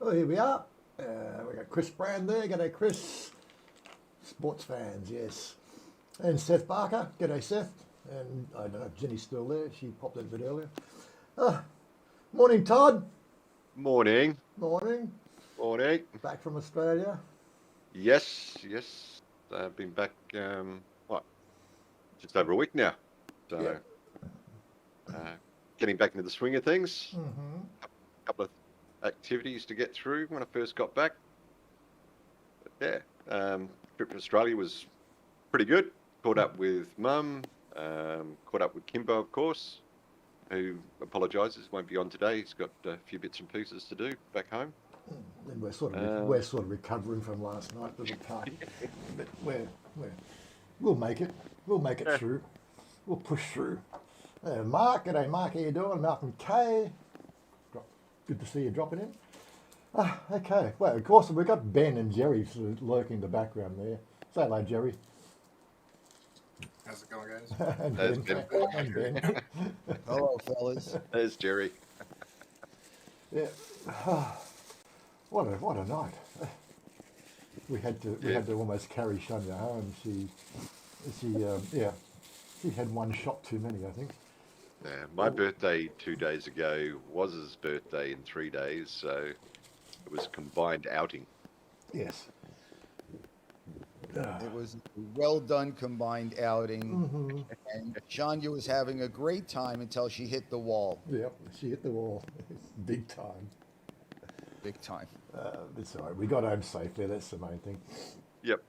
Oh, here we are. We got Chris Brand there. G'day, Chris. Sports fans, yes. And Seth Barker. G'day, Seth. And I don't know if Jenny's still there. She popped in a bit earlier. Morning, Todd. Morning. Morning. Morning. Back from Australia. Yes. I've been back, just over a week now. So, getting back into the swing of things. Mm-hmm. A couple of activities to get through when I first got back. But trip to Australia was pretty good. Caught up with Mum. Caught up with Kimbo, of course, who apologises, won't be on today. He's got a few bits and pieces to do back home. And we're sort of recovering from last night with the party, but we'll make it. We'll make it through. We'll push through. Mark, g'day, Mark. How you doing? Malcolm K. Good to see you dropping in. Okay. Well, of course we've got Ben and Jerry sort of lurking in the background there. Say hello, Jerry. How's it going, guys? and Ben. Hello, fellas. There's Jerry. Yeah. What a night. We had to almost carry Chanya home. She had one shot too many, I think. Yeah, my birthday 2 days ago, Wazza's birthday in 3 days, so it was a combined outing. Yes. It was a well done combined outing, and Chanya was having a great time until she hit the wall. Yep, she hit the wall. Big time. Big time. It's all right. We got home safely. That's the main thing. Yep.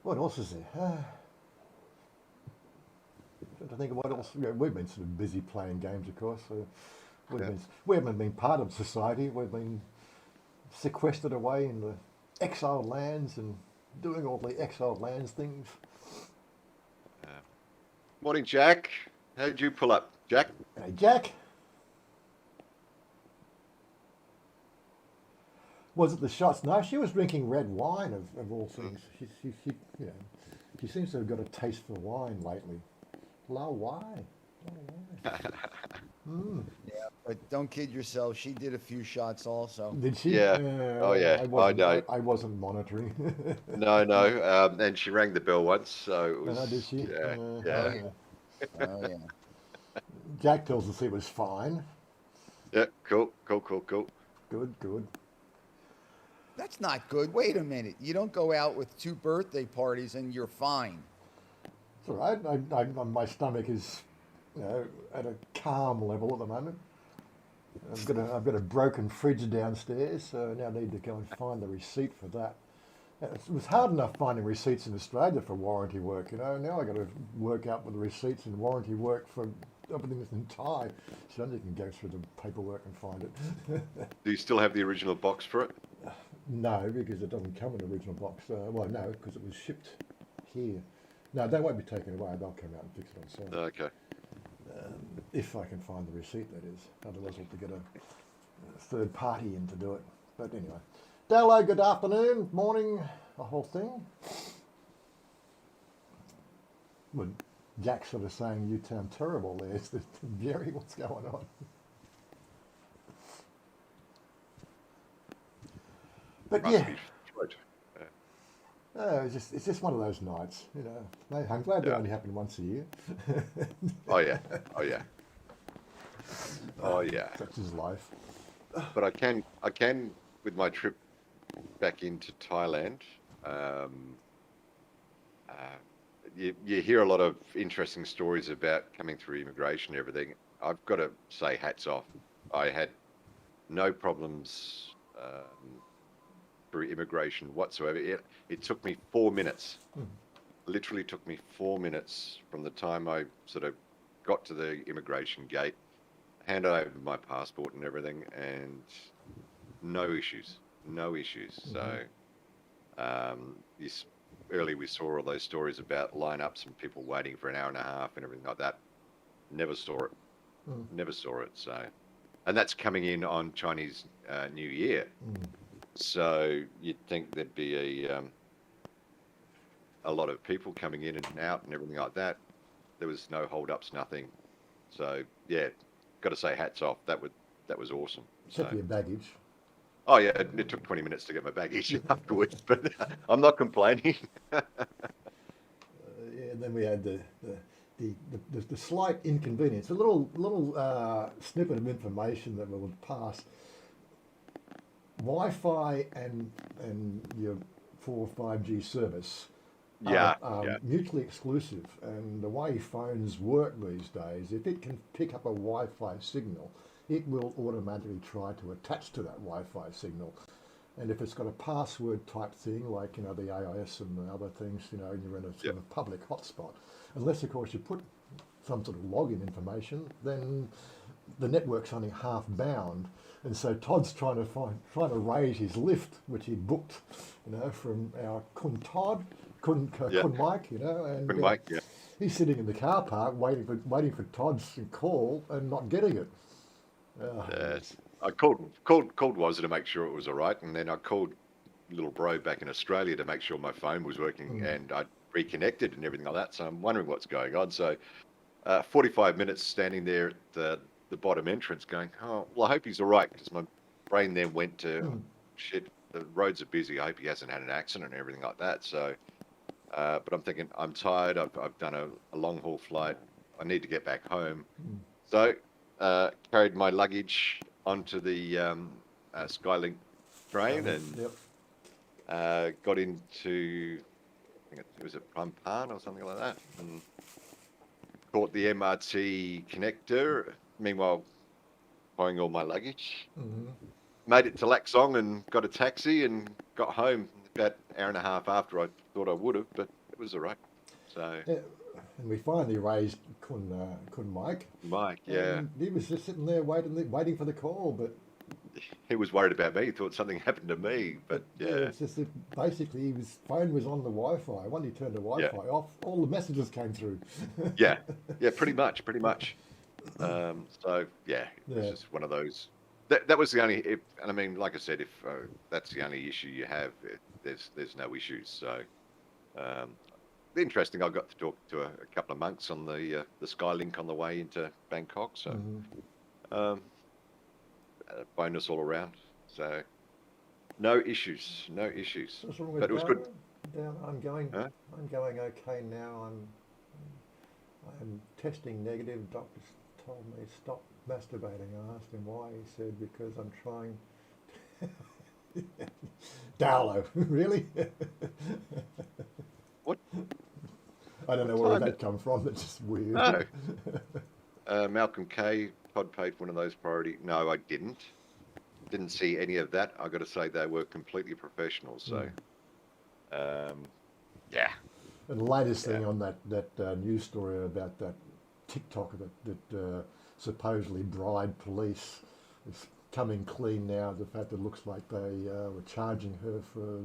What else is there? Trying to think of what else. Yeah, we've been sort of busy playing games, of course. So we haven't been part of society. We've been sequestered away in the exiled lands and doing all the exiled lands things. Morning, Jack. How did you pull up, Jack? Hey, Jack. Was it the shots? No, she was drinking red wine of all things. She seems to have got a taste for wine lately. Why? Yeah, but don't kid yourself. She did a few shots also. Did she? Yeah. Oh, yeah. I know. I wasn't monitoring. No. And she rang the bell once, so it was. Did she? Yeah. Oh, yeah. Jack tells us it was fine. Yeah. Cool. Good. That's not good. Wait a minute. You don't go out with 2 birthday parties and you're fine. It's all right. My stomach is, at a calm level at the moment. I've got a broken fridge downstairs, so now I need to go and find the receipt for that. It was hard enough finding receipts in Australia for warranty work, Now I got to work out with the receipts and warranty work for everything that's in Thai. So then you can go through the paperwork and find it. Do you still have the original box for it? No, because it doesn't come in the original box. No, because it was shipped here. No, they won't be taken away. They'll come out and fix it on site. Okay. If I can find the receipt, that is. Otherwise, I'll have to get a third party in to do it. But anyway. Hello, good afternoon, morning, the whole thing. Well, Jack's sort of saying you sound terrible there. It's Jerry, what's going on? But Must yeah. be good. It's just one of those nights, I'm glad they only happen once a year. Oh yeah. Such is life. But I can with my trip back into Thailand. You hear a lot of interesting stories about coming through immigration and everything. I've got to say hats off. I had no problems through immigration whatsoever. It took me 4 minutes. Literally took me 4 minutes from the time I sort of got to the immigration gate, handed over my passport and everything, and no issues. So early we saw all those stories about lineups and people waiting for an hour and a half and everything like that. Never saw it. So, and that's coming in on Chinese New Year. So you'd think there'd be a lot of people coming in and out and everything like that. There was no hold-ups, nothing. So yeah, got to say hats off. That that was awesome. Except for So, your baggage. oh yeah, it took 20 minutes to get my baggage afterwards, but I'm not complaining. Yeah, and then we had the slight inconvenience, a little snippet of information that we would pass. Wi-Fi and your 4 or 5G service Yeah, are yeah, mutually exclusive, and the way phones work these days, if it can pick up a Wi-Fi signal, it will automatically try to attach to that Wi-Fi signal. And if it's got a password type thing, like the AIS and the other things, and you're in a yeah. sort of public hotspot, unless of course you put some sort of login information, then the network's only half bound. And so Todd's trying to raise his lift, which he booked, from our Kun Todd, Yeah. Kun Mike, and Good Mike, yeah. he's sitting in the car park waiting for Todd's call and not getting it. Yes. I called Wazza to make sure it was all right, and then I called little bro back in Australia to make sure my phone was working, and I reconnected and everything like that. So I'm wondering what's going on. So 45 minutes standing there at the bottom entrance, going, oh well, I hope he's all right, because my brain then went to, oh, shit, the roads are busy. I hope he hasn't had an accident and everything like that. So, but I'm thinking, I'm tired. I've done a long haul flight. I need to get back home. So carried my luggage onto the Skylink train and Yep. got into, I think it was at Prampan or something like that, and caught the MRT connector. Meanwhile, buying all my luggage. Made it to Laksong and got a taxi and got home about an hour and a half after I thought I would have, but it was all right. So, Yeah, and we finally raised Kun Mike. Mike, yeah, And he was just sitting there waiting for the call, but he was worried about me. He thought something happened to me, but yeah, yeah, it's just that basically his phone was on the Wi-Fi. When he turned the yeah, Wi-Fi off, all the messages came through. yeah, yeah, pretty much. So yeah, it was Yeah. just one of those. That was the only. And I mean, like I said, if that's the only issue you have, there's no issues. So um, interesting. I got to talk to a couple of monks on the Skylink on the way into Bangkok. So um, bonus all around. So no issues, no issues. What's wrong with But it was good. Down. Huh? I'm going okay now. I'm testing negative. Doctors told me stop masturbating. I asked him why. He said because I'm trying. Dowlow, really? What? I don't know What where time that come from. It's just weird. No. Malcolm K. Todd paid for one of those priority. No, I didn't. Didn't see any of that. I got to say they were completely professional. So, yeah, And the latest yeah, thing on that news story about that TikTok that supposedly bribed police is coming clean now. The fact that it looks like they were charging her for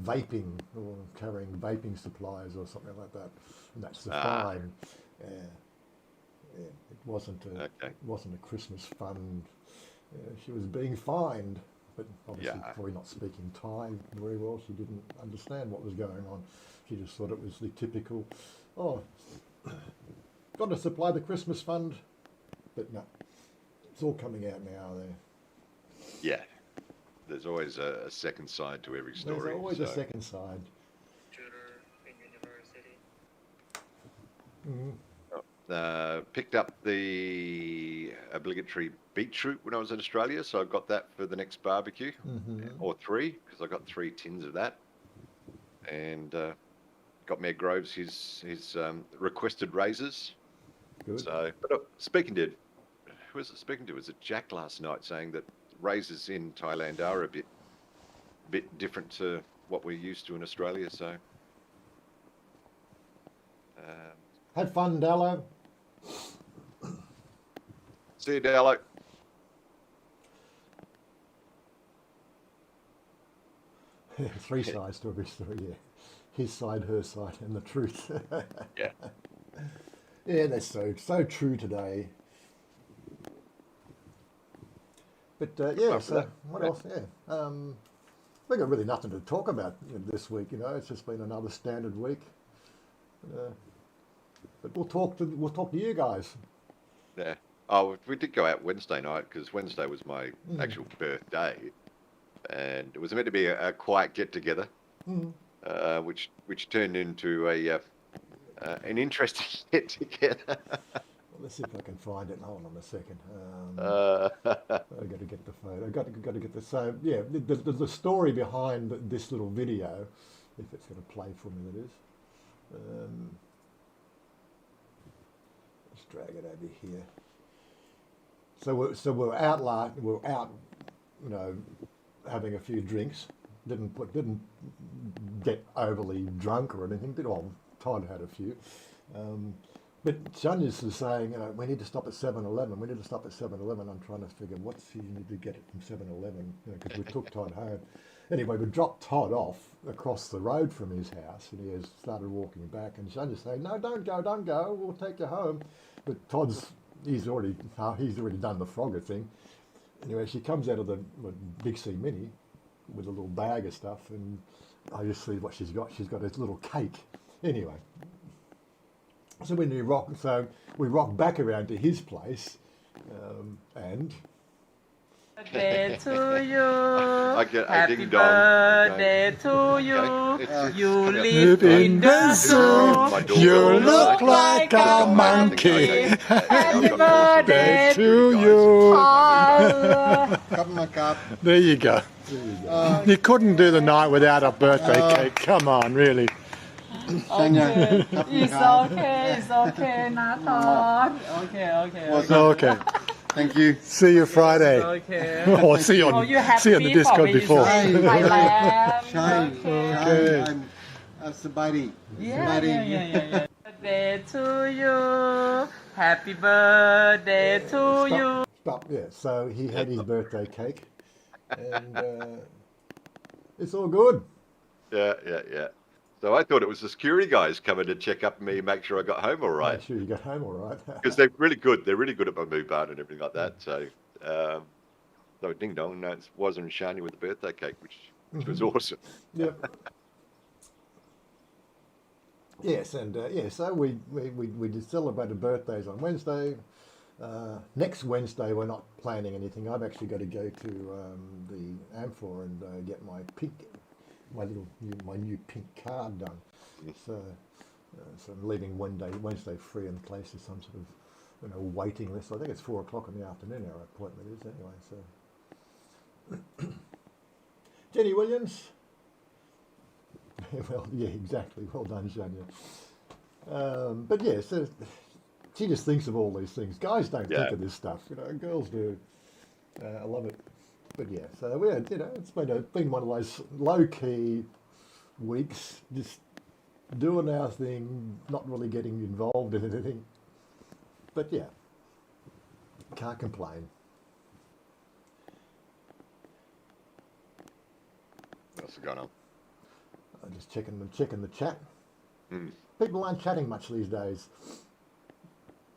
vaping or carrying vaping supplies or something like that, and that's the fine. Yeah, yeah, okay, it wasn't a Christmas fund. She was being fined, but obviously yeah, probably not speaking Thai very well. She didn't understand what was going on. She just thought it was the typical, oh, got to supply the Christmas fund, but no, it's all coming out now there. yeah. There's always a second side to every There's story. always a So, second side. Tutor in university. picked up the obligatory beetroot when I was in Australia, so I got that for the next barbecue, or three, because I got 3 tins of that, and got Mayor Groves his requested raises. Good. So, but who was it speaking to? Was it Jack last night saying that raises in Thailand are a bit different to what we're used to in Australia? So, Have fun, Dallo. see you, Dallo. Three sides to every story, yeah. His side, her side, and the truth. Yeah. Yeah, that's so true today. But yeah, After so that, what yeah. else? Yeah, we got really nothing to talk about this week. It's just been another standard week. But we'll talk to you guys. Yeah. Oh, we did go out Wednesday night because Wednesday was my actual birthday, and it was meant to be a quiet get together, which turned into an interesting get together. Well, let's see if I can find it. Hold on a second. Uh, I got to get the photo. I got to get the so yeah. The story behind this little video, if it's going to play for me, that is. Let's drag it over here. So we're out we're out, you know, having a few drinks. Didn't get overly drunk or anything. Well, Todd had a few. But Chanya's is saying, you know, we need to stop at 7-Eleven. We need to stop at 7-Eleven. I'm trying to figure what's he need to get it from 7-Eleven, you know, because we took Todd home. Anyway, we dropped Todd off across the road from his house, and he has started walking back. And Chanya's saying, "No, don't go. We'll take you home." But he's already done the Frogger thing. Anyway, she comes out of the Big C Mini with a little bag of stuff, and I just see what she's got. She's got this little cake. Anyway. So when we rock back around to his place, and Birthday to you. I Happy ding dong. birthday Okay. to you. Okay. You Okay. live in the zoo. My daughter you on the look side. like a monkey. Okay. Happy I've got the birthday to guys. you. Oh, There you go. You couldn't do the night without a birthday cake. Come on, really. okay. It's okay. It's okay, Nathan. Okay. Okay. Thank you. See you Friday. Okay. Or see you Oh, on you happy see you on the Discord for before. visiting Thailand. Shine. Okay. I'm Sabari. Yeah. Birthday to you. Happy birthday to you. Stop. Yeah. So he had his birthday cake, and it's all good. Yeah. So I thought it was the security guys coming to check up me and make sure I got home all right. Make sure you got home all right. Because they're really good. They're really good at my move art and everything like that. So, ding dong. No, it wasn't Chanya with the birthday cake, which was awesome. Yep. Yes, and so we did celebrated birthdays on Wednesday. Next Wednesday, we're not planning anything. I've actually got to go to the Amphor and get my new pink card done. So I'm leaving Wednesday free in case there's some sort of waiting list. I think it's 4 o'clock in the afternoon. Our appointment is anyway. So Jenny Williams. Well, yeah, exactly. Well done, Chanya. But yeah, so she just thinks of all these things. Guys don't think of this stuff, girls do. I love it. But yeah, so we had, it's been one of those low-key weeks, just doing our thing, not really getting involved in anything. But yeah, can't complain. What's going on? I'm just checking the chat. Mm. People aren't chatting much these days.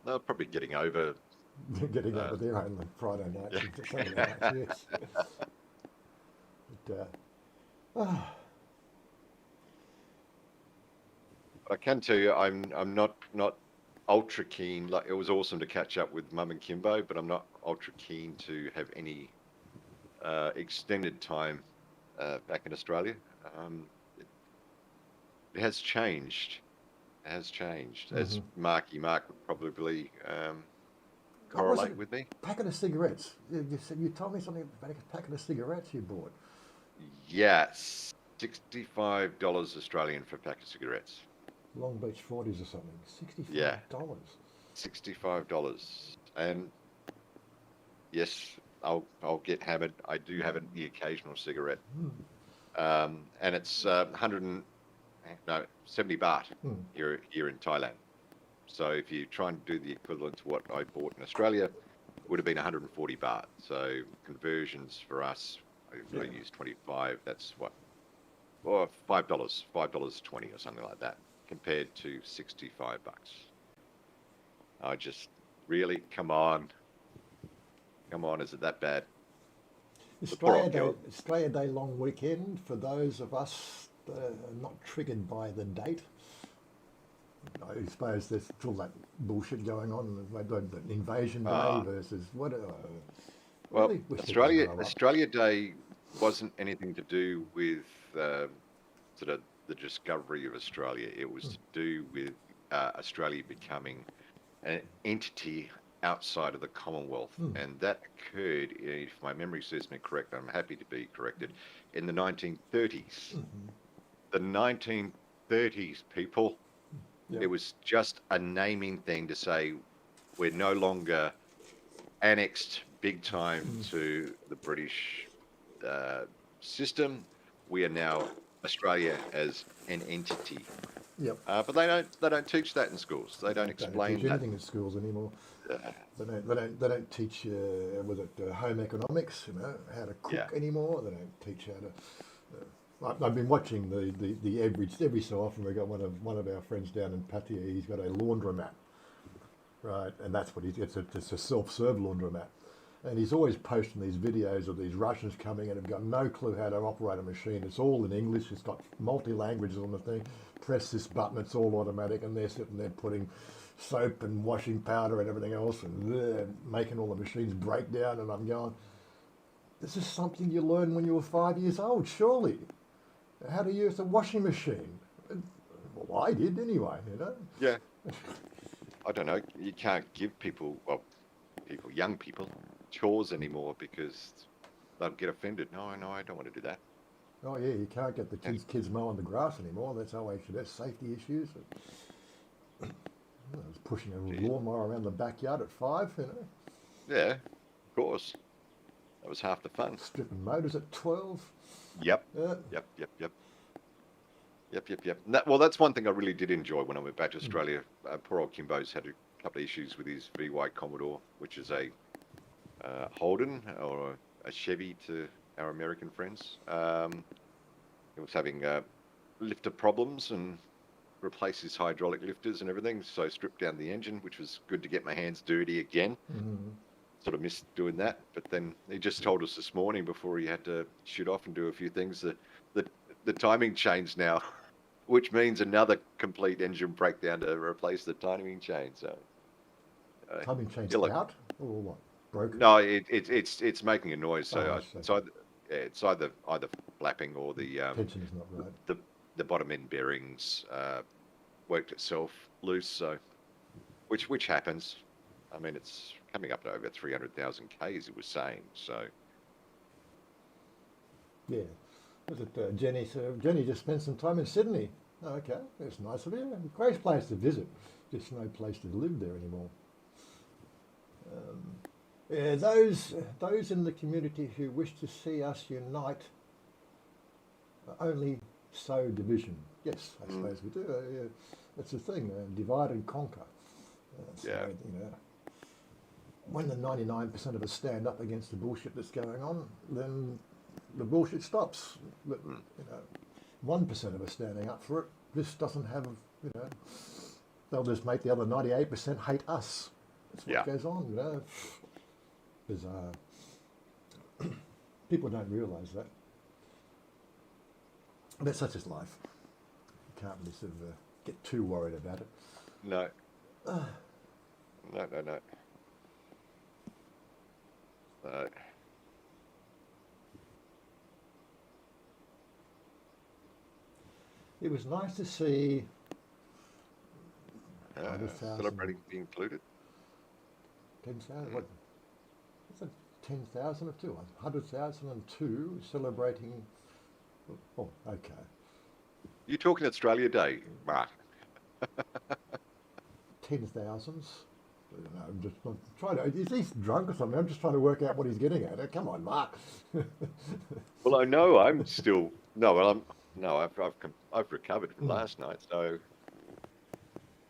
They're probably getting over. Getting over there on Friday night. Saturday night, yes. But, I can tell you, I'm not ultra keen. Like, it was awesome to catch up with Mum and Kimbo, but I'm not ultra keen to have any extended time back in Australia. It has changed. It has changed, as Mark would probably correlate with me. packet of cigarettes. You told me something about a packet of cigarettes you bought. Yes, $65 Australian for a pack of cigarettes. Long Beach 40s or something. $65. Yeah. $65, and yes, I'll get hammered. I do have the occasional cigarette, and it's 70 baht here in Thailand. So if you try and do the equivalent to what I bought in Australia, it would have been 140 baht. So conversions for us, I use 25. That's what, or $5.20 or something like that, compared to 65 bucks. I just really, come on, is it that bad? Australia Day long weekend for those of us not triggered by the date. I suppose there's still that bullshit going on. The invasion day Ah, versus what? well, Really wish they could Australia grow up. Australia Day wasn't anything to do with sort of the discovery of Australia. It was to do with Australia becoming an entity outside of the Commonwealth, and that occurred, if my memory serves me correct, I'm happy to be corrected, in the 1930s. The 1930s, people. Yeah. It was just a naming thing to say we're no longer annexed big time to the British uh, system. We are now Australia as an entity. Yep. But they don't teach that in schools. They don't Don't explain teach that. anything in schools anymore. Uh, They don't teach was it home economics, how to cook yeah, anymore. They don't teach how to. I've been watching the every so often. We got one of our friends down in Pattaya. He's got a laundromat, right, and that's what it's a self-serve laundromat, and he's always posting these videos of these Russians coming in and have got no clue how to operate a machine. It's all in English. It's got multi languages on the thing. Press this button. It's all automatic, and they're sitting there putting soap and washing powder and everything else, and they're making all the machines break down. And I'm going, this is something you learned when you were 5 years old, surely. How to use a washing machine. Well, I did anyway. yeah. I don't know. You can't give young people, chores anymore because they'll get offended. No, I don't want to do that. Oh yeah, you can't get the kids mowing the grass anymore. That's safety issues. I was pushing a Geez. lawnmower around the backyard at 5, Yeah, of course. That was half the fun. stripping motors at 12. Yep. Yeah. Yep. Well, that's one thing I really did enjoy when I went back to Australia. Poor old Kimbo's had a couple of issues with his VY Commodore, which is a Holden or a Chevy to our American friends. He was having lifter problems and replaced his hydraulic lifters and everything, so stripped down the engine, which was good to get my hands dirty again. Sort of missed doing that, but then he just told us this morning before he had to shoot off and do a few things that the timing changed now, which means another complete engine breakdown to replace the timing chain. So Timing changed look, out or what? Broken? no, it's making a noise. So Oh, it's either flapping or the tension is not right. the bottom end bearings worked itself loose. So which happens. I mean, it's coming up to over 300,000 Ks, he was saying. So Yeah. Was it Jenny? So Jenny just spent some time in Sydney. Oh, okay, that's nice of you. Great place to visit. Just no place to live there anymore. Yeah, those in the community who wish to see us unite only sow division. Yes, I suppose we do. That's the thing. Divide and conquer. Yeah. When the 99% of us stand up against the bullshit that's going on, then the bullshit stops. But 1% of us standing up for it, this doesn't have. They'll just make the other 98% hate us. That's what goes on. Bizarre. People don't realise that. But such is life. You can't really sort of get too worried about it. no. It was nice to see 100,000. Celebrating being included. 10,000. What? Is it 10,000 or 2? 100,002 celebrating. Oh, okay. You're talking Australia Day, Mark. 10,000s. I'm just trying to. Is he drunk or something? I'm just trying to work out what he's getting at. Come on, Mark. Well, I know I'm still no. Well, I've recovered from last night, so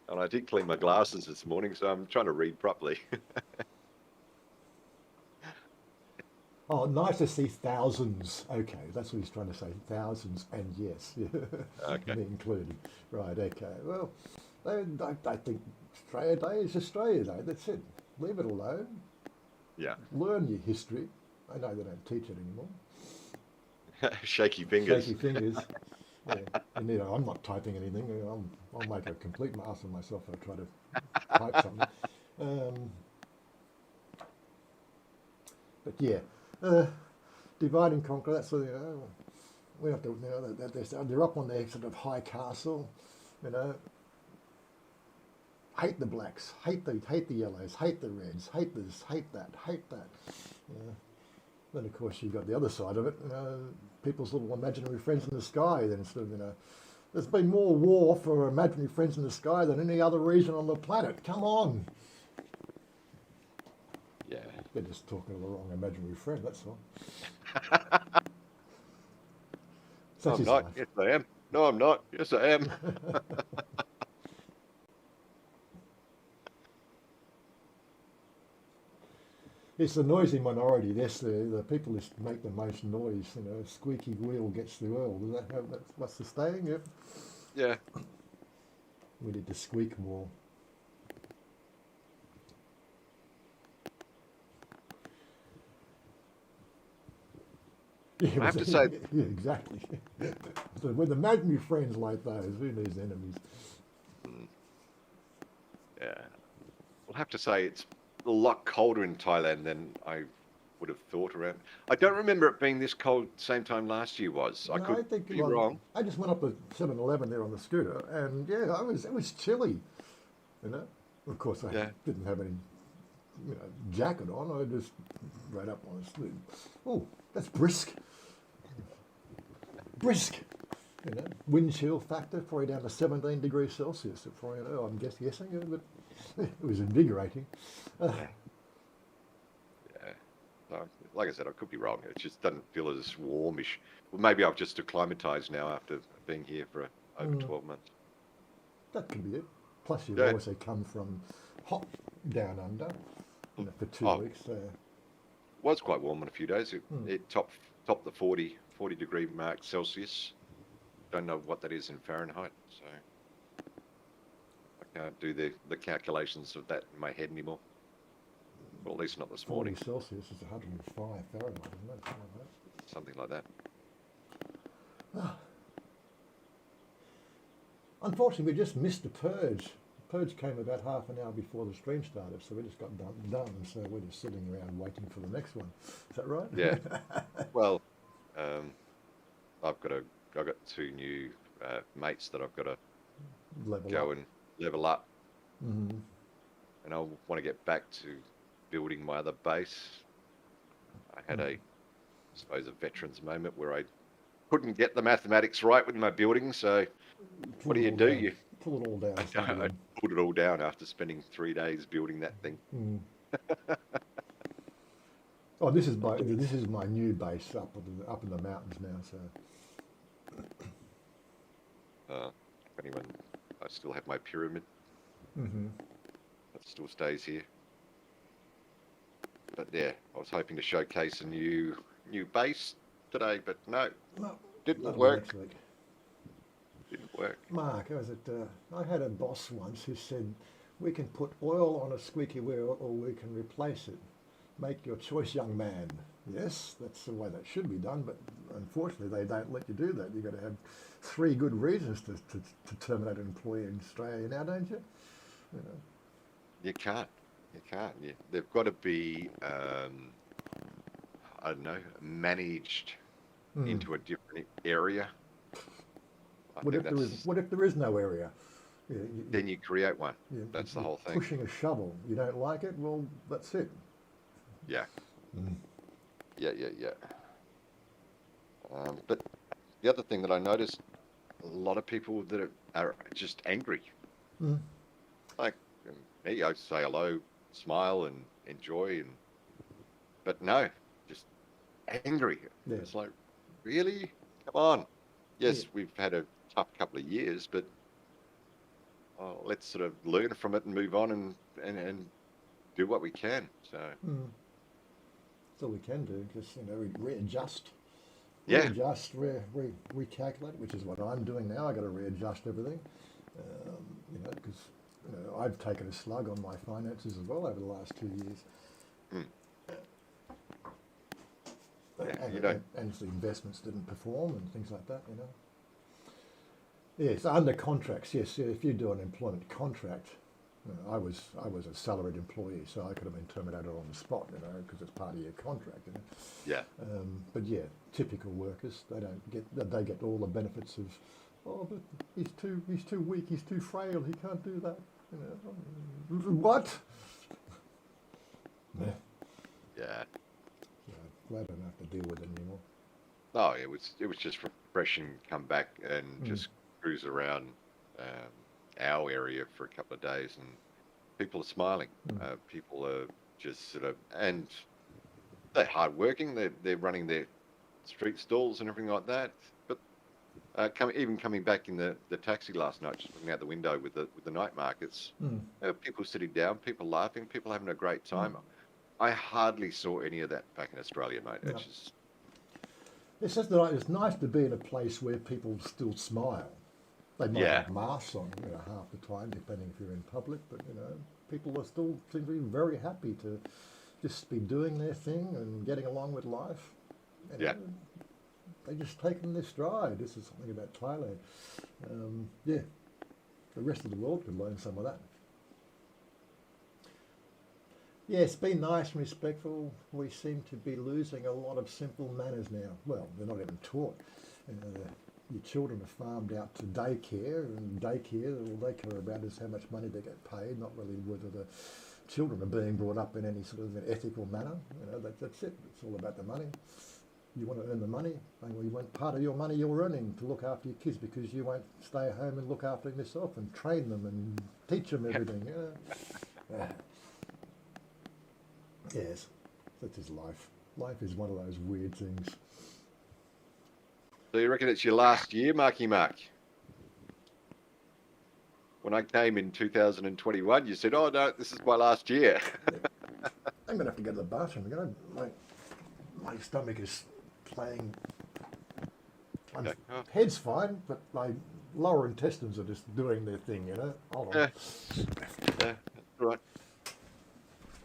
and I did clean my glasses this morning, so I'm trying to read properly. Oh, nice to see thousands. Okay, that's what he's trying to say. Thousands and yes, Okay. me included. Right. Okay. Well, I think Australia Day is Australia Day. That's it. Leave it alone. Yeah. Learn your history. I know they don't teach it anymore. Shaky fingers. Shaky fingers. Yeah. And, I'm not typing anything. I'll make a complete ass of myself if I try to type something. But yeah, divide and conquer. That's we have to. They're up on their sort of high castle. Hate the blacks, hate the yellows, hate the reds, hate this, hate that, hate that. Then of course you've got the other side of it. People's little imaginary friends in the sky. Then sort of there's been more war for imaginary friends in the sky than any other region on the planet. Come on. Yeah. They're just talking to the wrong imaginary friend. That's all. No, Such I'm is not. life. Yes, I am. No, I'm not. Yes, I am. It's the noisy minority. That's the people who make the most noise. Squeaky wheel gets the oil. Is that what's the saying? Yep. Yeah. We need to squeak more. Yeah, I have to say, yeah, exactly. So with imaginary friends like those, who needs enemies? yeah, I'll have to say it's a lot colder in Thailand than I would have thought around. I don't remember it being this cold same time last year was. I No, could be wrong. I just went up to 7-Eleven there on the scooter, and yeah, it was chilly. Of course, I Yeah. didn't have any jacket on. I just rode up on a scooter. Oh, that's brisk. Brisk. Wind chill factor probably down to 17 degrees Celsius. Before I'm guessing, but it was invigorating. Yeah. No, like I said, I could be wrong. It just doesn't feel as warmish. Well, maybe I've just acclimatized now after being here for over 12 months. That could be it. Plus, you've Yeah. also come from hot down under for 2 Oh. weeks. Was quite warm on a few days. It topped the 40 degree mark Celsius. Don't know what that is in Fahrenheit, so I can't do the calculations of that in my head anymore. Well, at least not this 40 morning. Celsius is 105 Fahrenheit, isn't it? Something like that. Something like that. Unfortunately, we just missed the purge. The purge came about half an hour before the stream started, so we just got done. So we're just sitting around waiting for the next one. Is that right? Yeah. Well, I've got 2 new mates that I've got to Level go up. and level up, Mm-hmm. and I want to get back to building my other base. I had I suppose, a veteran's moment where I couldn't get the mathematics right with my building, so what do? Down. You Pull it all down. I pulled it all down after spending 3 days building that thing. Oh, this is my new base up in the mountains now. So Anyone, I still have my pyramid. mm-hmm. That still stays here. But yeah, I was hoping to showcase a new base today, but no, didn't that'll be work. next week. Didn't work. Mark, I had a boss once who said, "We can put oil on a squeaky wheel, or we can replace it. Make your choice, young man." Yes, that's the way that should be done, but unfortunately they don't let you do that. You've got to have 3 good reasons to terminate an employee in Australia now, don't you? You can't. They've got to be, I don't know, managed into a different area. What if there is no area? Then you create one. you- That's the you're whole thing. Pushing a shovel. You don't like it? Well, that's it. Yeah. Yeah. But the other thing that I noticed, a lot of people that are just angry. Like me, I say hello, smile, and enjoy, but no, just angry. Yeah. It's like, really? Come on. Yes, Yeah. we've had a tough couple of years, but let's sort of learn from it and move on and do what we can. So That's all we can do. Just readjust. Yeah. Readjust, recalculate, which is what I'm doing now. I got to readjust everything. Because I've taken a slug on my finances as well over the last 2 years. Yeah, you don't. And the investments didn't perform and things like that. Yes, under contracts. Yes, yeah, if you do an employment contract, I was a salaried employee, so I could have been terminated on the spot, because it's part of your contract. Yeah. But yeah, typical workers, they get all the benefits of, oh, but he's too weak, he's too frail, he can't do that. What? Yeah. Yeah. So glad I don't have to deal with it anymore. Oh, it was just refreshing. Come back and just cruise around our area for a couple of days, and people are smiling. People are just sort of, and they're hardworking. They're running their street stalls and everything like that. But coming back in the taxi last night, just looking out the window with the night markets, people sitting down, people laughing, people having a great time. I hardly saw any of that back in Australia, mate. No. It's just, It's just that it's nice to be in a place where people still smile. They might have masks on, half the time, depending if you're in public, but people are still seem to be very happy to just be doing their thing and getting along with life. And, they just take them their stride. This is something about Thailand. The rest of the world could learn some of that. Yes, be nice and respectful. We seem to be losing a lot of simple manners now. Well, they're not even taught. Your children are farmed out to daycare, and daycare, all they care about is how much money they get paid, not really whether the children are being brought up in any sort of an ethical manner. That's it. It's all about the money. You want to earn the money, and we want part of your money you're earning to look after your kids, because you won't stay at home and look after them yourself and train them and teach them everything. Yes, that is life. Life is one of those weird things. so you reckon it's your last year, Marky Mark? When I came in 2021, you said, "Oh no, this is my last year." I'm gonna have to go to the bathroom. My stomach is playing. Okay. Oh. Head's fine, but my lower intestines are just doing their thing. Hold on. Yeah, right.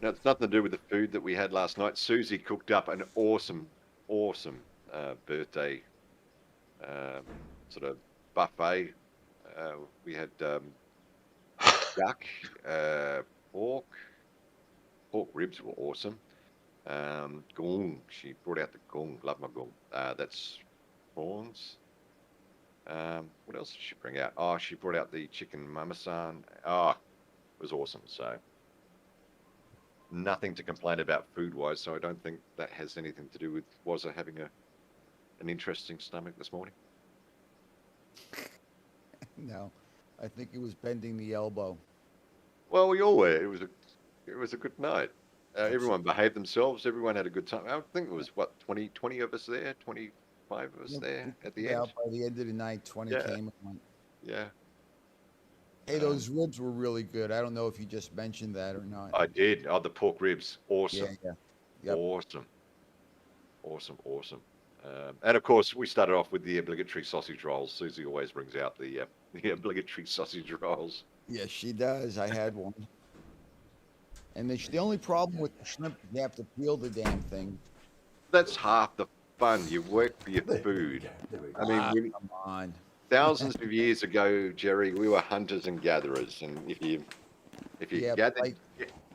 Now, it's nothing to do with the food that we had last night. Susie cooked up an awesome birthday sort of buffet. We had duck, pork ribs were awesome. Gong, she brought out the gong. Love my gong. That's prawns. What else did she bring out? Oh, she brought out the chicken mamasan. Oh, it was awesome. So nothing to complain about food-wise. So I don't think that has anything to do with Wazza having an interesting stomach this morning. No, I think it was bending the elbow. Well, we all were. It was a good night. Everyone behaved themselves. Everyone had a good time. I think it was, 20 of us there, 25 of us there at the end. By the end of the night, 20 came and went. Yeah. Hey, those ribs were really good. I don't know if you just mentioned that or not. I did. Oh, the pork ribs. Awesome. Yeah. Yep. Awesome. And of course, we started off with the obligatory sausage rolls. Susie always brings out the obligatory sausage rolls. Yes, she does. I had one. And the only problem with the shrimp is you have to peel the damn thing. That's half the fun. You work for your food. I mean, come on. thousands of years ago, Jerry, we were hunters and gatherers, and if you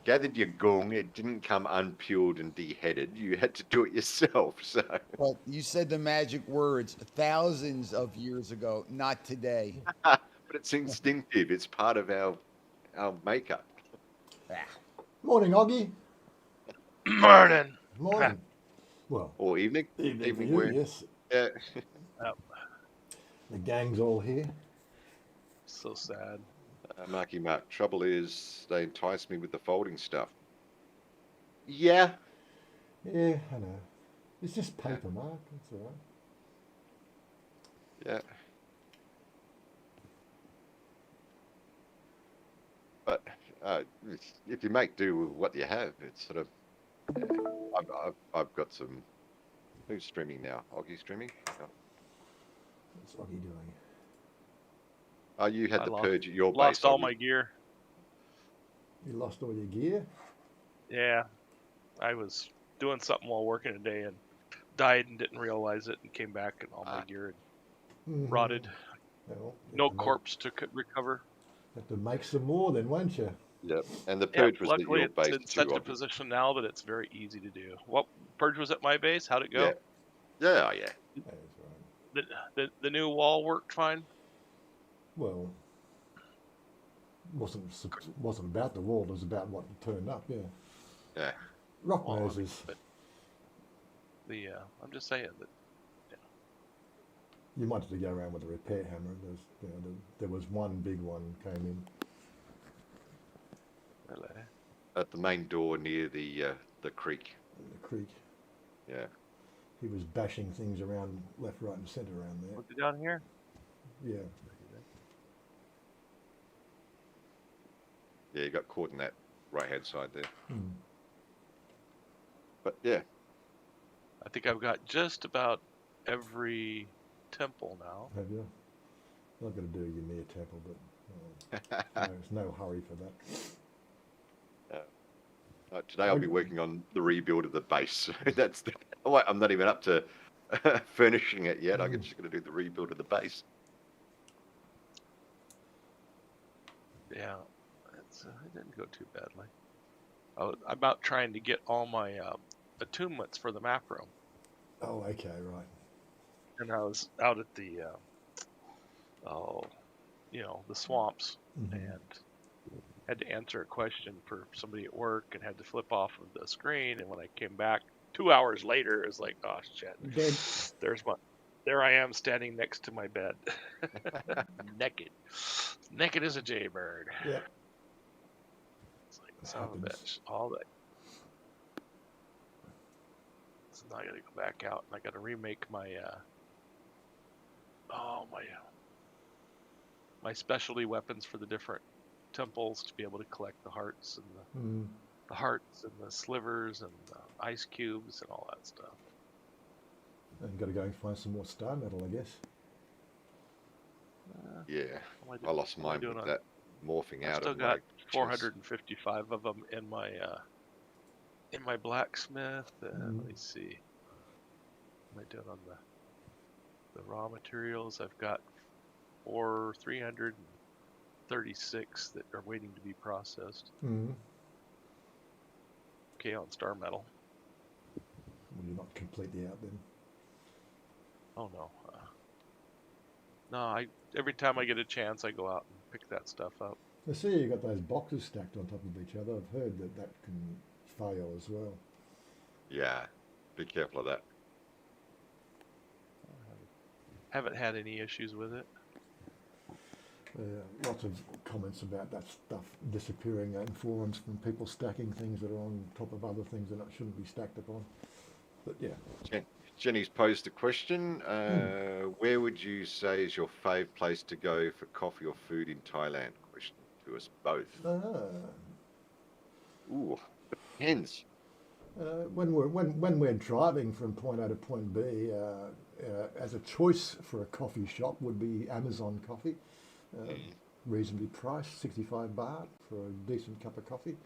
gathered your gong, it didn't come unpeeled and deheaded. You had to do it yourself. So. Well, you said the magic words thousands of years ago, not today. But it's instinctive. It's part of our makeup. Morning, Oggy. Morning. Morning. Well, Or evening. evening for you, wear. yes. Yeah. The gang's all here. So sad. Marky Mark. Trouble is, they entice me with the folding stuff. Yeah. Yeah, I know. It's just paper, Mark. That's all right. Yeah. But if you make do with what you have, it's sort of. I've got some. Who's streaming now? Oggy streaming? No. What's Oggy doing? Oh, you had the purge at your base. Lost all Oggy. my gear. You lost all your gear? Yeah. I was doing something while working today and died and didn't realize it and came back and all my gear had rotted. Well, No have to make, corpse to recover. have to make some more then, won't you? Yep. And the Yep. purge was at Luckily, your it's base in too, such a obviously. position now that it's very easy to do. What purge was at my base? How'd it go? Yeah. Yeah, oh, yeah. That's right. The new wall worked fine. Well, wasn't about the wall. It was about what turned up. Yeah. Yeah. Rock Well, I mean, noses. but I'm just saying that You might have to go around with a repair hammer. There was one big one came in. really, At the main door near the creek. In the creek. Yeah. He was bashing things around left, right, and centre around there. was it down here? Yeah. Yeah, you got caught in that right-hand side there. Hmm. But yeah, I think I've got just about every temple now. Have you? I've got to do your Ymir temple, but there's no hurry for that. today I'll be working on the rebuild of the base. That's the. Oh, wait, I'm not even up to furnishing it yet. I'm just going to do the rebuild of the base. Yeah, it didn't go too badly. I'm about trying to get all my attunements for the map room, Oh, okay, right. and I was out at the the swamps, Mhm. and had to answer a question for somebody at work, and had to flip off of the screen. And when I came back 2 hours later, it was like, oh shit, Dead. there I am standing next to my bed, naked as a jaybird. Yeah. It's like, son of a bitch, all that. So now I got to go back out, and I got to remake my my specialty weapons for the different temples to be able to collect the hearts and the hearts and the slivers and the ice cubes and all that stuff. And got to go and find some more star metal, I guess. Yeah, What am I lost what am mine doing with on- that morphing I out still of got my 455 of them in my blacksmith. Let me see. What am I doing on the raw materials? I've got 336 that are waiting to be processed. Mm. Okay, on star metal. Well, you're not completely out then. Oh no. No, every time I get a chance, I go out and pick that stuff up. I see you got those boxes stacked on top of each other. I've heard that can fail as well. Yeah, be careful of that. Haven't had any issues with it. Lots of comments about that stuff disappearing in forums from people stacking things that are on top of other things that shouldn't be stacked upon. But yeah. Jenny's posed a question. Where would you say is your fave place to go for coffee or food in Thailand? Question to us both. Ooh, depends. When we're driving from point A to point B, as a choice for a coffee shop would be Amazon Coffee. Reasonably priced, 65 baht for a decent cup of coffee.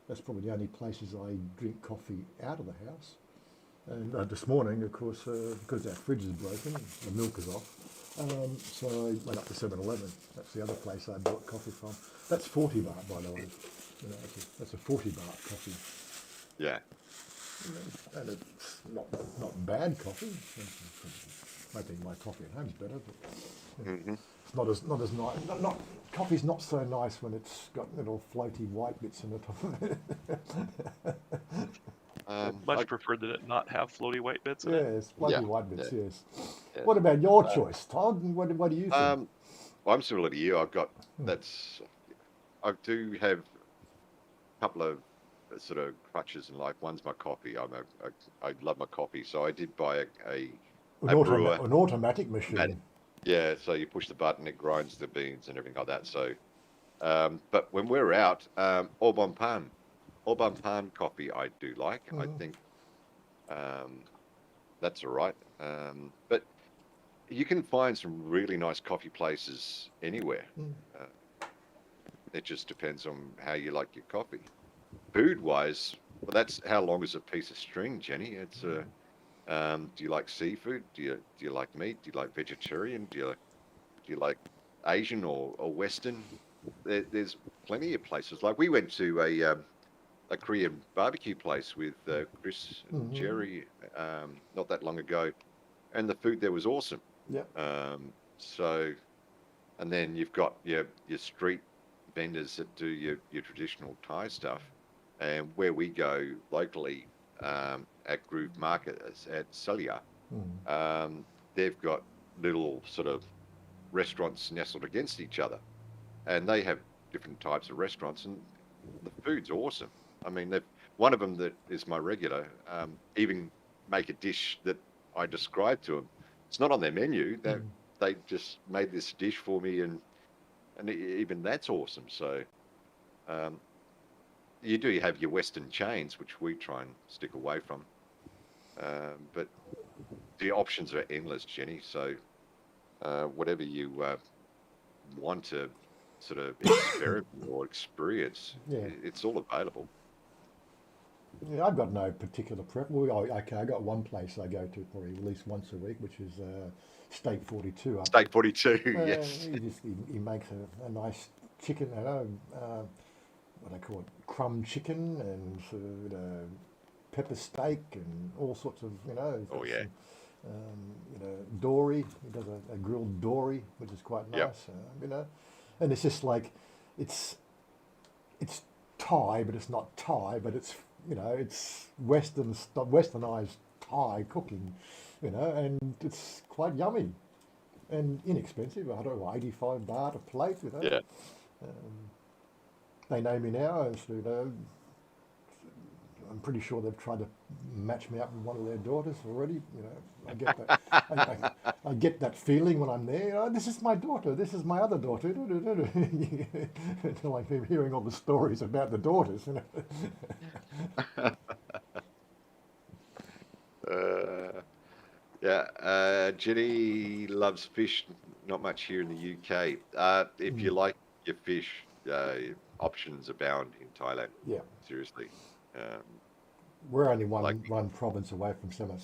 That's probably the only places I drink coffee out of the house. And this morning, of course, because our fridge is broken, the milk is off, so I went up to 7-Eleven. That's the other place I bought coffee from. That's 40 baht, by the way. That's a 40 baht coffee. Yeah. And it's not bad coffee. I think my coffee at home's better, but it's not as nice. Coffee's not so nice when it's got little floaty white bits in the top of it. Much prefer that it not have floaty white bits in it. Yes, floaty white bits. Yeah. Yes. Yeah. What about your choice, Todd? What do you think? Well, I'm similar to you. I've got I do have a couple of sort of crutches in life. One's my coffee. I love my coffee, so I did buy a brewer. An automatic machine. Yeah, so you push the button, it grinds the beans and everything like that. So, but when we're out, Orban Pan coffee I do like. I think that's all right. But you can find some really nice coffee places anywhere. It just depends on how you like your coffee. Food-wise, well, that's how long is a piece of string, Jenny? It's Do you like seafood? Do you like meat? Do you like vegetarian? Do you like Asian or Western? There's plenty of places. Like we went to a Korean barbecue place with Chris and Mhm. Jerry not that long ago, and the food there was awesome. Yep. So, and then you've got your street vendors that do your traditional Thai stuff, and where we go locally at Groove Market at Celia, Mm. they've got little sort of restaurants nestled against each other, and they have different types of restaurants, and the food's awesome. I mean, they've one of them that is my regular even make a dish that I described to them. It's not on their menu. They just made this dish for me, and even that's awesome. So um, you do have your Western chains, which we try and stick away from, but the options are endless, Jenny. So whatever you want to sort of experiment or experience, Yeah. it's all available. Yeah, I've got no particular preference. Okay, I got one place I go to probably at least once a week, which is Steak 42 up. Steak 42, yes. He makes a nice chicken, what they call it, crumb chicken and pepper steak and all sorts of, he's Oh, got yeah. some, dory. He does a grilled dory, which is quite Yep. nice, and it's just like, it's Thai, but it's not Thai, but it's westernized Thai cooking, and it's quite yummy and inexpensive. I don't know, 85 baht a plate. Yeah. They know me now, and I'm pretty sure they've tried to match me up with one of their daughters already. I get that. I get that feeling when I'm there. Oh, this is my daughter. This is my other daughter. Until I'm hearing all the stories about the daughters. Jenny loves fish. Not much here in the UK. If you like your fish, options abound in Thailand. Yeah, Seriously. we're only Like- one province away from Samut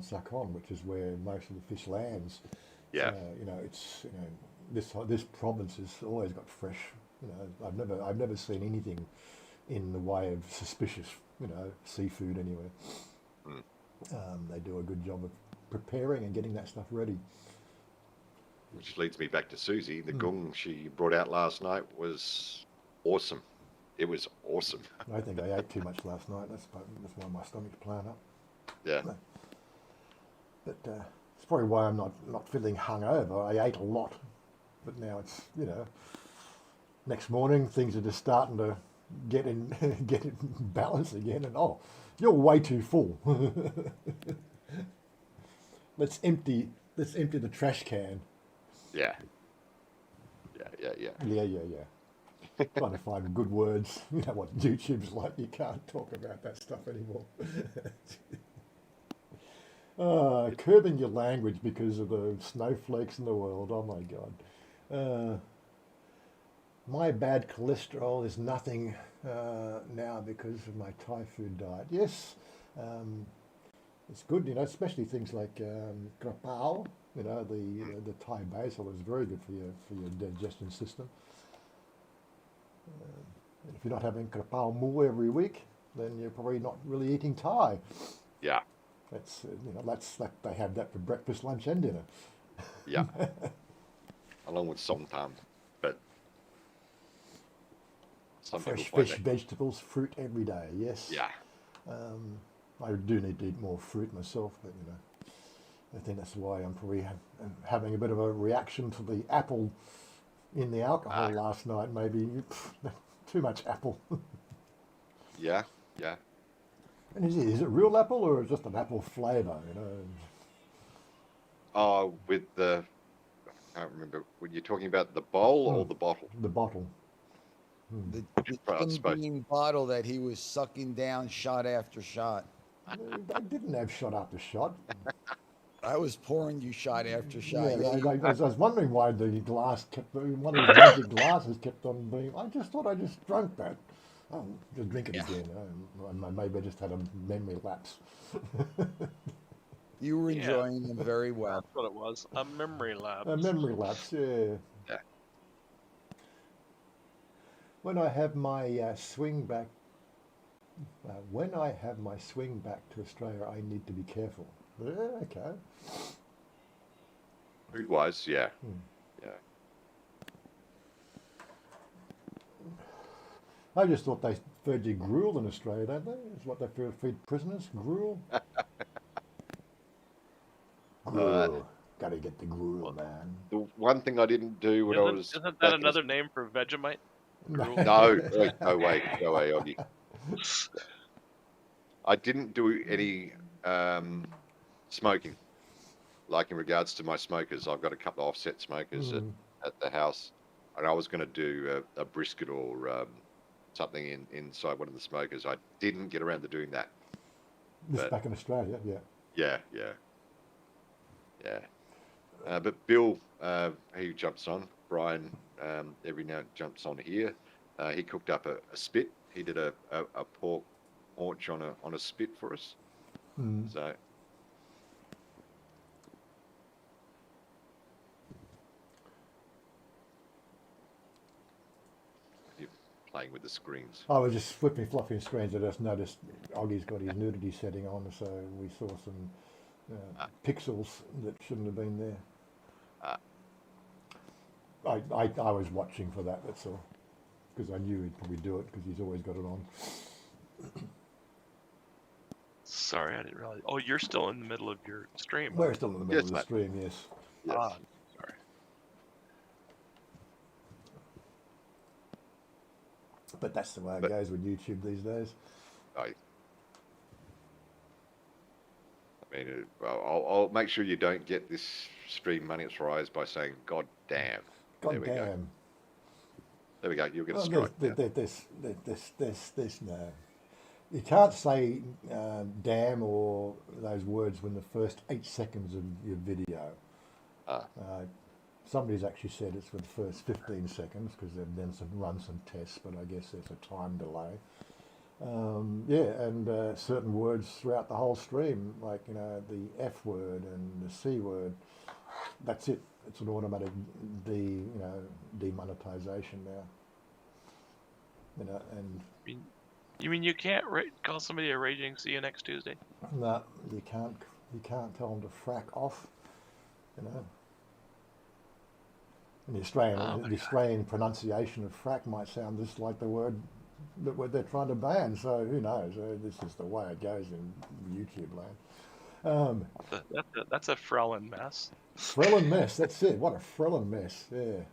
Sakhon, which is where most of the fish lands. Yeah. So, it's this province has always got fresh. I've never seen anything in the way of suspicious, seafood anywhere. They do a good job of preparing and getting that stuff ready. Which leads me back to Susie. The gung she brought out last night was awesome. It was awesome. I think I ate too much last night. That's why my stomach's playing up. Yeah. But it's probably why I'm not feeling hungover. I ate a lot, but now it's next morning things are just starting to get in balance again. And you're way too full. Let's empty the trash can. Yeah. Yeah. Trying to find good words. You know what YouTube's like. You can't talk about that stuff anymore. Curbing your language because of the snowflakes in the world. Oh my God. My bad cholesterol is nothing now because of my Thai food diet. Yes, it's good, especially things like krapao. The Thai basil is very good for your digestion system. If you're not having krapao mu every week, then you're probably not really eating Thai. Yeah. That's they have that for breakfast, lunch, and dinner. Yeah. Along with somtam, but some Fresh people fish, find that. vegetables, fruit every day. Yes. Yeah. I do need to eat more fruit myself, but I think that's why I'm probably having a bit of a reaction to the apple in the alcohol last night. Maybe too much apple. Yeah. And is it real apple or just an apple flavour? Oh, with the, I can't remember. Were you talking about the bowl or the bottle? The bottle. The Well, it's Jim supposed- Beam bottle that he was sucking down shot after shot. I didn't have shot after shot. I was pouring you shot after shot. Yeah, Yeah, I was wondering why the glass one of these magic glasses kept on being. I just thought I just drank that. Oh, just drink it Yeah. again. Maybe I just had a memory lapse. You were Yeah. enjoying them very well. That's what it was. A memory lapse. A memory lapse, yeah. Yeah. When I have my swing back, when I have my swing back to Australia, I need to be careful. Yeah, okay. Food-wise, yeah. Yeah. I just thought they fed you gruel in Australia, don't they? Is what they feed prisoners? Gruel? Gruel. Gotta get the gruel, man. The one thing I didn't do when I was Isn't that back in another name for Vegemite? Gruel? No, go away, Oggy. I didn't do any smoking. Like in regards to my smokers, I've got a couple of offset smokers at the house, and I was going to do a brisket or something inside one of the smokers. I didn't get around to doing that. Just back in Australia, yeah. Yeah. But Bill, he jumps on. Brian, every now and jumps on here. He cooked up a spit. He did a pork haunch on a spit for us. So. You're playing with the screens. I was just flipping fluffy screens. I just noticed Oggie's got his nudity setting on, so we saw some pixels that shouldn't have been there. I was watching for that, that's all. Because I knew he'd probably do it, because he's always got it on. Sorry, I didn't realize. Oh, you're still in the middle of your stream. We're still in the middle Yes, of the mate. stream, yes. Yes. Sorry. But that's the way it goes with YouTube these days. I mean, I'll make sure you don't get this stream money its rise by saying "God damn." God There we damn. go. There we go. You'll get a Well, strike. this no. You can't say damn or those words when the first 8 seconds of your video. Somebody's actually said it's for the first 15 seconds because they've then run some tests, but I guess there's a time delay. And certain words throughout the whole stream, like the F word and the C word. That's it. It's an automatic demonetization now. And You mean you can't call somebody a raging see you next Tuesday? no, you can't tell them to frack off. And the Australian pronunciation of frack might sound just like the word that they're trying to ban. So who knows? This is the way it goes in YouTube land. That's a Frelin mess. Frelin mess. That's it. What a Frelin mess. Yeah.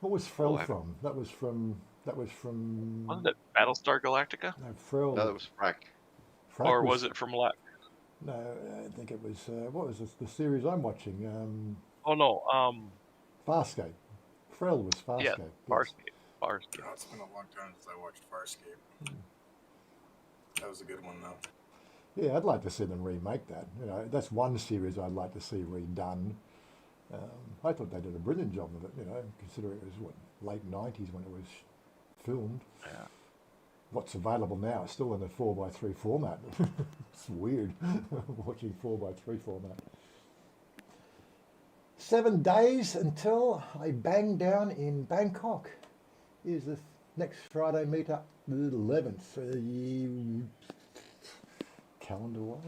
What was Frel Oh, from? That was from. Wasn't it Battlestar Galactica? No, Frel. No, that was frack. Frack Or was it from No, I think it was. What was the series I'm watching? Oh no. Farscape. Frel was Farscape. Yeah, yes. Farscape. Oh, it's been a long time since I watched Farscape. That was a good one, though. Yeah, I'd like to see them remake that. That's one series I'd like to see redone. I thought they did a brilliant job of it. Considering it was late '90s when it was filmed. Yeah. What's available now is still in the 4:3 format. It's weird watching 4:3 format. 7 days until I bang down in Bangkok. Is the next Friday meetup, the 11th. Calendar-wise?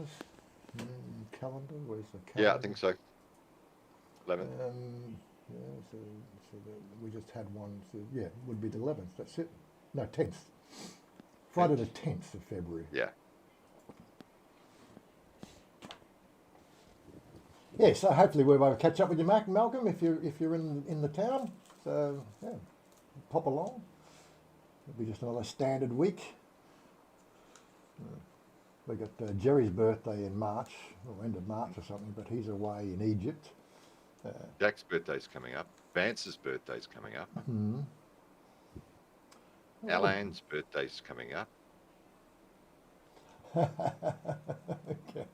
Calendar? Where's the calendar? Yeah, I think so. 11. So we just had one. So yeah, it would be the 11th. That's it. No, 10th. Friday the 10th of February. Yeah. Yeah, so hopefully we'll be able to catch up with you, Malcolm, if you're in the town. So yeah, pop along. It'll be just another standard week. We got Jerry's birthday in March, or end of March or something, but he's away in Egypt. Jack's birthday's coming up. Vance's birthday's coming up. Alain's birthday's coming up. Okay.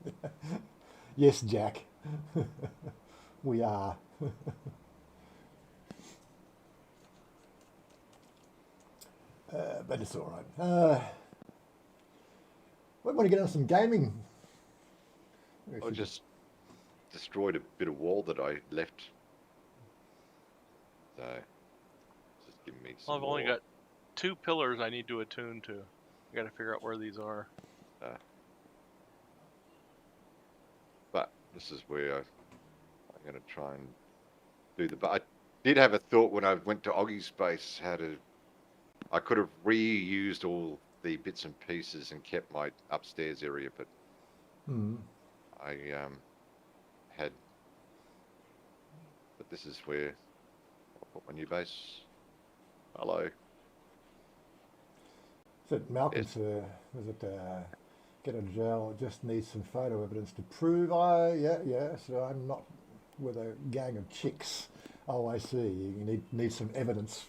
Yes, Jack. We are. But it's all right. We want to get on some gaming. Or just destroyed a bit of wall that I left. So, just give me some Well, I've only more. got 2 pillars I need to attune to. I gotta figure out where these are. But this is where I'm going to try and do the. But I did have a thought when I went to Oggie's base I could have reused all the bits and pieces and kept my upstairs area, but I had. But this is where I'll put my new base. Hello. So Malcolm's, was it get out of jail, just needs some photo evidence to prove so I'm not with a gang of chicks. Oh, I see. You need some evidence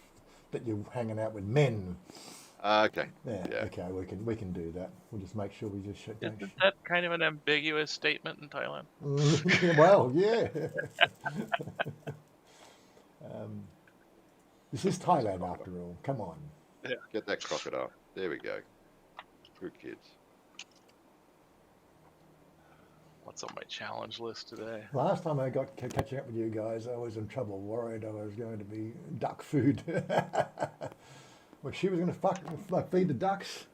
that you're hanging out with men. Okay. Yeah. Yeah. Okay. We can do that. We'll just make sure we just shut down. Isn't that kind of an ambiguous statement in Thailand? Well, yeah. This is Thailand after all. Come on. Get that crocodile. There we go. Good kids. What's on my challenge list today? Last time I got catching up with you guys, I was in trouble, worried I was going to be duck food. Well, she was going to feed the ducks.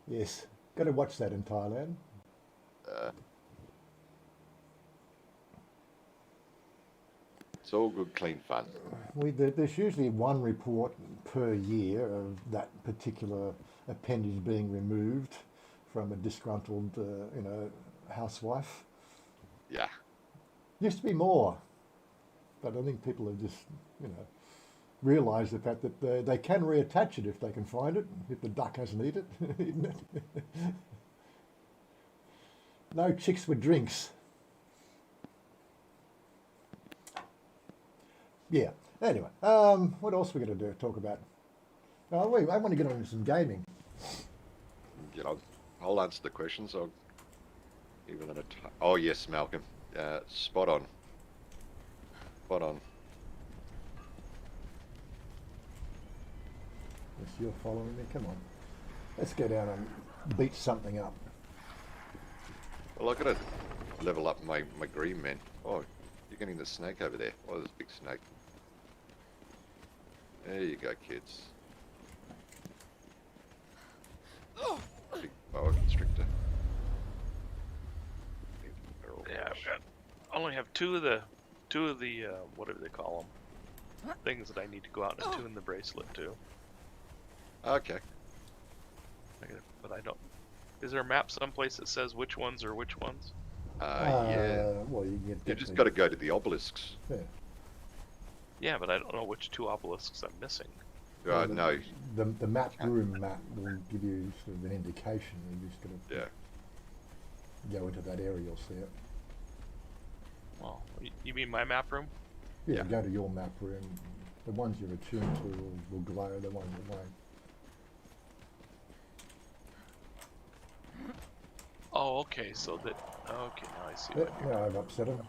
Yes, got to watch that in Thailand. It's all good, clean fun. There's usually one report per year of that particular appendage being removed from a disgruntled, housewife. Yeah. Used to be more, but I think people have just, realised the fact that they can reattach it if they can find it, if the duck hasn't eaten it. No chicks with drinks. Yeah. Anyway, what else are we going to talk about? I want to get on to some gaming. I'll answer the questions. Oh yes, Malcolm. Spot on. Spot on. Yes, you're following me. Come on. Let's go down and beat something up. Well, I gotta level up my green men. Oh, you're getting the snake over there. Oh, there's a big snake. There you go, kids. Big boa constrictor. Yeah, I only have two of the whatever they call them, things that I need to go out and attune the bracelet to. Okay. But I don't. Is there a map someplace that says which ones are which ones? Yeah. Well, You just got to go to the obelisks. Yeah. Yeah, but I don't know which 2 obelisks I'm missing. No. The map room map will give you sort of an indication. You just got to go into that area, you'll see it. Well, you mean my map room? Yeah, go to your map room. The ones you're attuned to will glow, the ones that won't. Oh, okay, so that... Okay, now I see what Yep, yeah, I've upset him.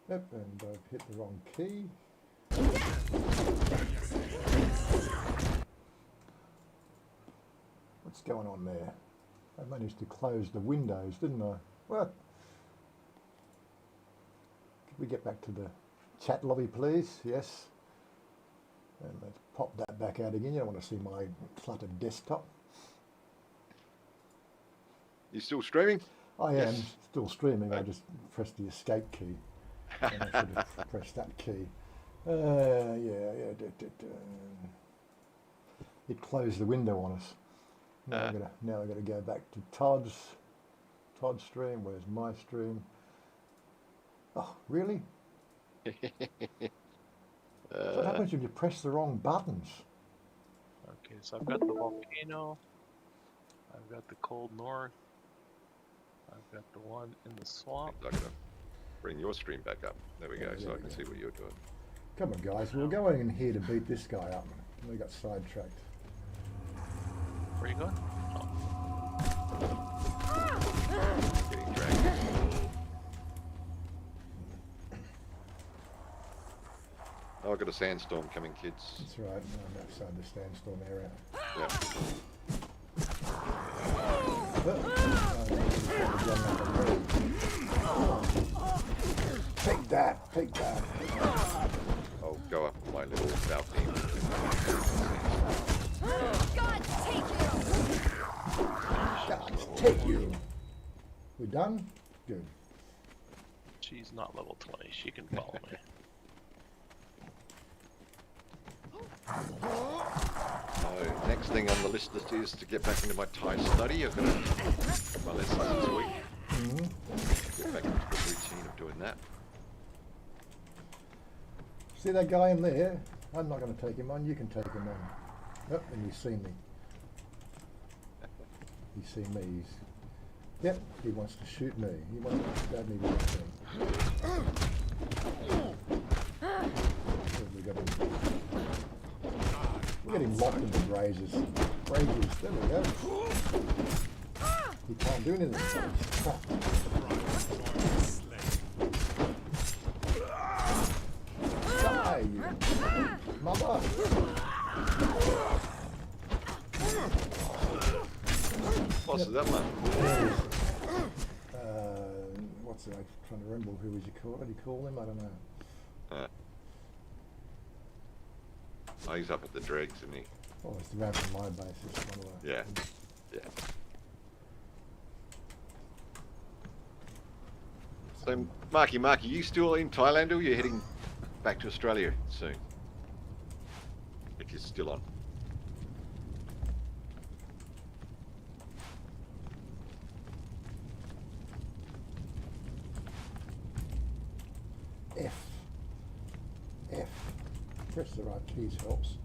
Yep, and I've hit the wrong key. What's going on there? I managed to close the windows, didn't I? Well, could we get back to the chat lobby, please? Yes. And let's pop that back out again. You don't want to see my cluttered desktop. You still streaming? I am Yes. still streaming. I just pressed the escape key. And I should have pressed that key. It closed the window on us. Now I got to go back to Todd's stream. Where's my stream? Oh, really? So what happens when you press the wrong buttons? Okay, so I've got the volcano. I've got the cold north. I've got the one in the swamp. I'm gonna bring your stream back up. There we go, Yeah, so there I can we see what you're doing. Come on, guys. We're going in here to beat this guy up. We got sidetracked. Where are you going? Getting dragged. Oh, I've got a sandstorm coming, kids. That's right. I'm outside the sandstorm area. Yeah. Take that, take that. I'll go up my little balcony. Gods, take you. We done? Good. She's not level 20. She can follow me. So next thing on the list is to get back into my Thai study. I've got my lessons this week. Get back into the routine of doing that. See that guy in there? I'm not going to take him on. You can take him on. Yep, and you see me. You see me. Yep, he wants to shoot me. He wants to stab me with a thing. We got him locked in the grazes. Grazes, there we go. He can't do anything. He's trapped. Die, you mother! Boss is that one? What's it? I'm trying to remember who was he called? What did he call him? I don't know. Oh, he's up at the dregs, isn't he? Oh, it's the man from my base. It's one of the- Yeah. Yeah. So, Marky, you still in Thailand or are you heading back to Australia soon? If you're still on. F. Press the right keys helps.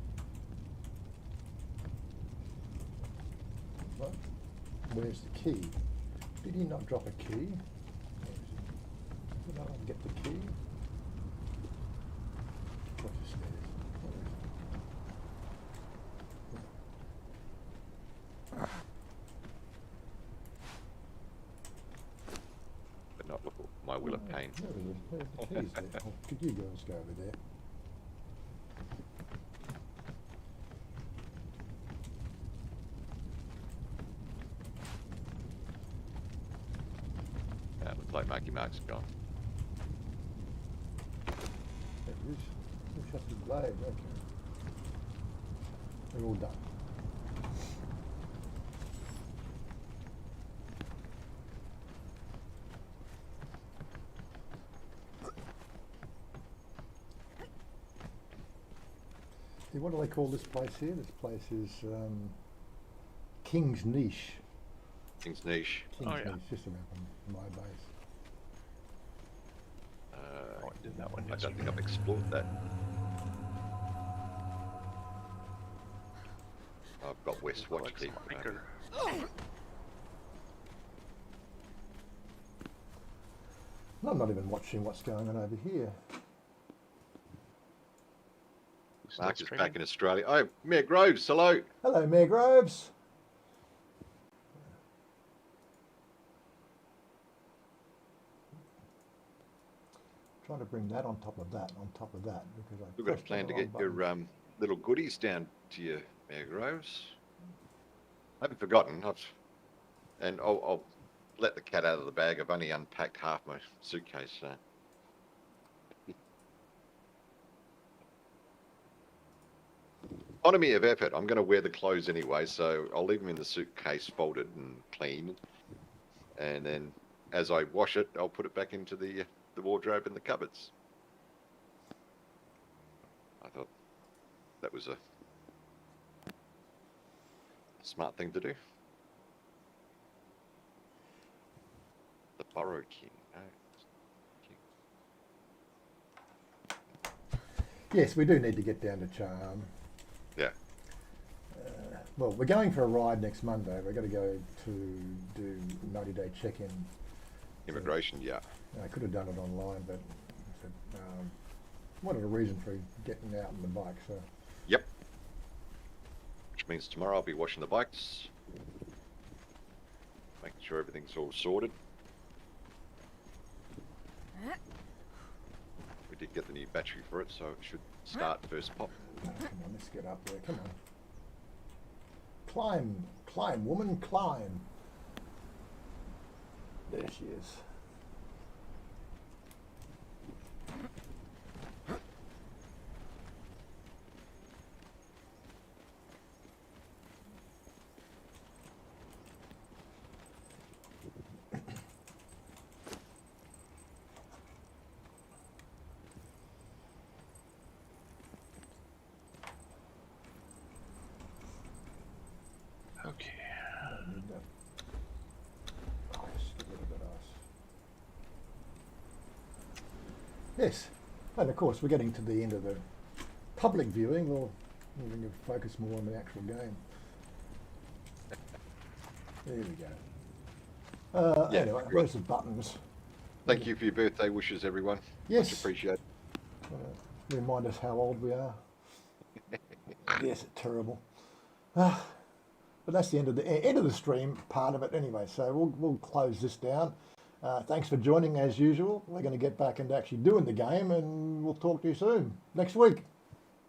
What? Where's the key? Did he not drop a key? Did I not get the key? What's the stairs? What is it? But not with my will of pain. Where's the keys there? Oh, could you girls go over there? Looks like Marky Mark's gone. There it is. Push up the blade, okay. We're all done. See, what do they call this place here? This place is King's Niche. King's Niche. King's Oh, yeah. Niche, just around from my base. I did that one I don't yesterday. think I've explored that. I've got West Watch Alexa Keep. Breaker. I'm not even watching what's going on over here. Still Mark is streaming? back in Australia. Oh, Mayor Groves, hello. Hello, Mayor Groves. Trying to bring that on top of that, because I We've got a pressed plan to the get wrong your button. little goodies down to you, Mayor Groves. I haven't forgotten. And I'll let the cat out of the bag. I've only unpacked half my suitcase. So. Economy of effort. I'm going to wear the clothes anyway, so I'll leave them in the suitcase folded and clean. And then as I wash it, I'll put it back into the wardrobe and the cupboards. I thought that was a smart thing to do. The Burrow King. Oh, King. Yes, we do need to get down to Charm. Yeah. Well, we're going for a ride next Monday. We're going to go to do 90-day check-in. Immigration, yeah. I could have done it online, but I said, wanted a reason for getting out on the bike. So Yep. Which means tomorrow I'll be washing the bikes, making sure everything's all sorted. We did get the new battery for it, so it should start first pop. come on, let's get up there. Come on, climb, woman, climb. There she is. Okay. Don't need that. Ice, get rid of that ice. Yes, and of course we're getting to the end of the public viewing. We're going to focus more on the actual game. There we go. Yeah, Anyway, right. where's the buttons? Thank you for your birthday wishes, everyone. Yes. Much appreciated. Remind us how old we are. Yes, terrible. But that's the end of the stream part of it anyway. So we'll close this down. Thanks for joining as usual. We're going to get back into actually doing the game, and we'll talk to you soon next week,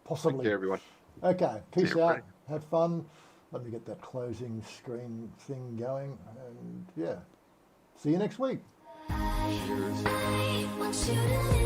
possibly. Thank you, everyone. Okay, See peace you, out. Frank. Have fun. Let me get that closing screen thing going, and yeah, see you next week. Cheers. I want you to